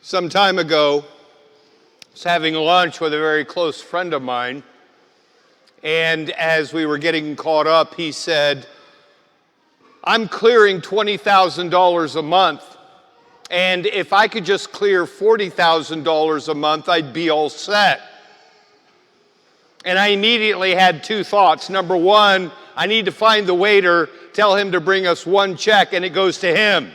Some time ago, I was having lunch with a very close friend of mine, and as we were getting caught up, he said, I'm clearing $20,000 a month, and if I could just clear $40,000 a month, I'd be all set. And I immediately had two thoughts. Number one, I need to find the waiter, tell him to bring us one check, and it goes to him.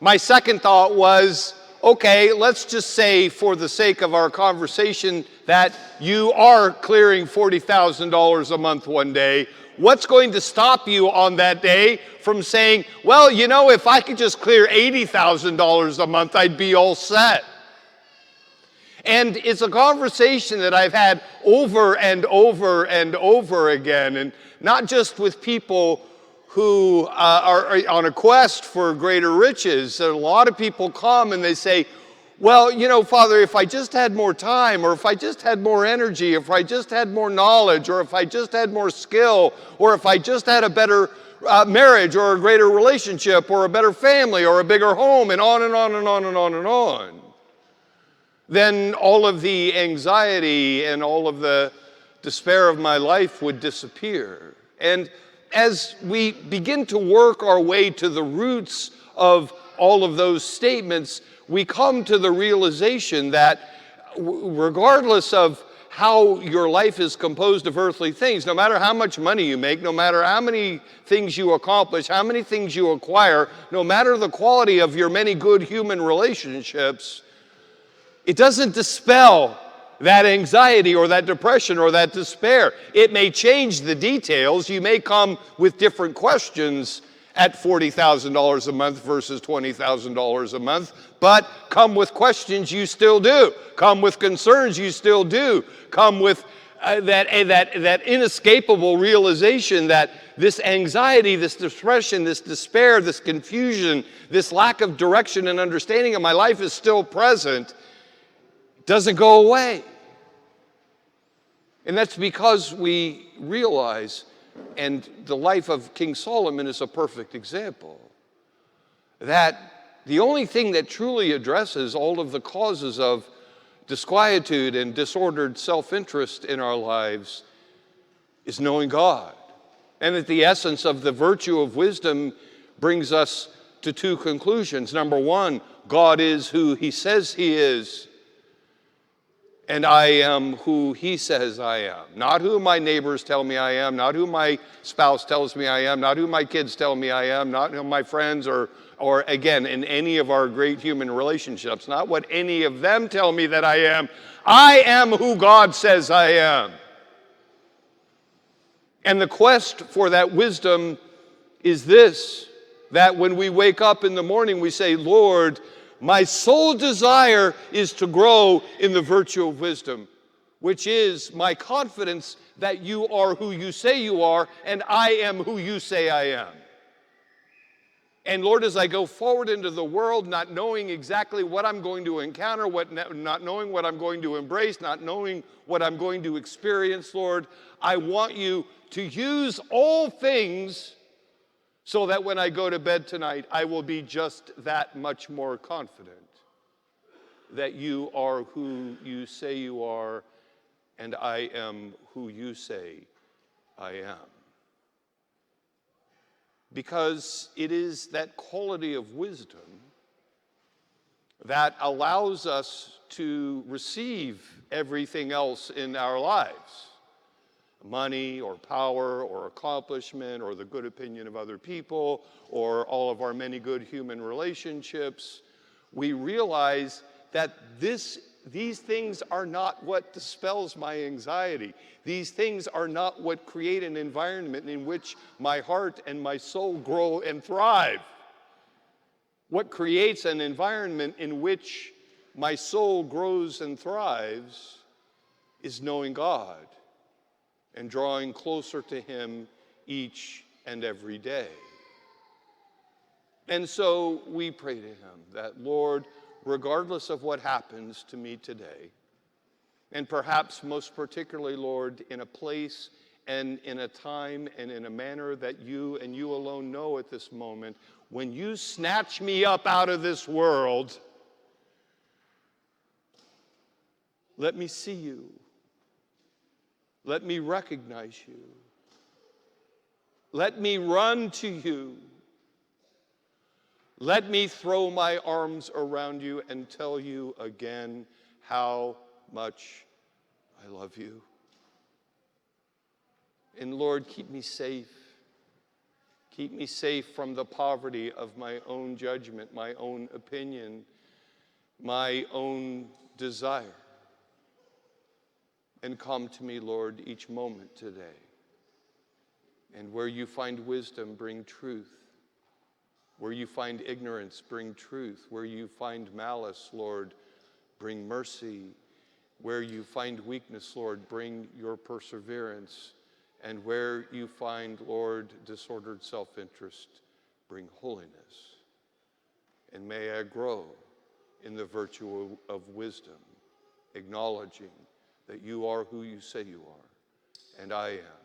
My second thought was, okay, let's just say for the sake of our conversation that you are clearing $40,000 a month one day. What's going to stop you on that day from saying, well, you know, if I could just clear $80,000 a month, I'd be all set? And it's a conversation that I've had over and over and over again, and not just with people who are on a quest for greater riches. A lot of people come and they say, well, you know, Father, if I just had more time, or if I just had more energy, if I just had more knowledge, or if I just had more skill, or if I just had a better marriage, or a greater relationship, or a better family, or a bigger home, and on and on and on and on and on, then all of the anxiety and all of the despair of my life would disappear. And as we begin to work our way to the roots of all of those statements, we come to the realization that regardless of how your life is composed of earthly things, no matter how much money you make, no matter how many things you accomplish, how many things you acquire, no matter the quality of your many good human relationships, it doesn't dispel that anxiety or that depression or that despair. It may change the details. You may come with different questions at $40,000 a month versus $20,000 a month, but come with questions, you still do. Come with concerns, you still do. Come with that inescapable realization that this anxiety, this depression, this despair, this confusion, this lack of direction and understanding of my life is still present. Doesn't go away. And that's because we realize, and the life of King Solomon is a perfect example, that the only thing that truly addresses all of the causes of disquietude and disordered self-interest in our lives is knowing God. And that the essence of the virtue of wisdom brings us to two conclusions. Number one, God is who He says He is, and I am who He says I am. Not who my neighbors tell me I am, not who my spouse tells me I am, not who my kids tell me I am, not who my friends or again, in any of our great human relationships, not what any of them tell me that I am. I am who God says I am. And the quest for that wisdom is this, that when we wake up in the morning, we say, Lord, my sole desire is to grow in the virtue of wisdom, which is my confidence that you are who you say you are, and I am who you say I am. And Lord, as I go forward into the world, not knowing exactly what I'm going to encounter, not knowing what I'm going to embrace, not knowing what I'm going to experience, Lord, I want you to use all things so that when I go to bed tonight, I will be just that much more confident that you are who you say you are, and I am who you say I am. Because it is that quality of wisdom that allows us to receive everything else in our lives. Money or power or accomplishment or the good opinion of other people or all of our many good human relationships. We realize that these things are not what dispels my anxiety. These things are not what create an environment in which my heart and my soul grow and thrive. What creates an environment in which my soul grows and thrives is knowing God and drawing closer to Him each and every day. And so we pray to Him that, Lord, regardless of what happens to me today, and perhaps most particularly, Lord, in a place and in a time and in a manner that you and you alone know at this moment, when you snatch me up out of this world, let me see you. Let me recognize you. Let me run to you. Let me throw my arms around you and tell you again how much I love you. And Lord, keep me safe. Keep me safe from the poverty of my own judgment, my own opinion, my own desire. And come to me, Lord, each moment today. And where you find wisdom, bring truth. Where you find ignorance, bring truth. Where you find malice, Lord, bring mercy. Where you find weakness, Lord, bring your perseverance. And where you find, Lord, disordered self-interest, bring holiness. And may I grow in the virtue of wisdom, acknowledging that you are who you say you are, and I am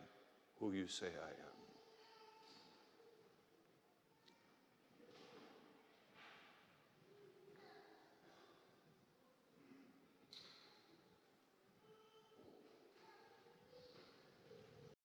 who you say I am.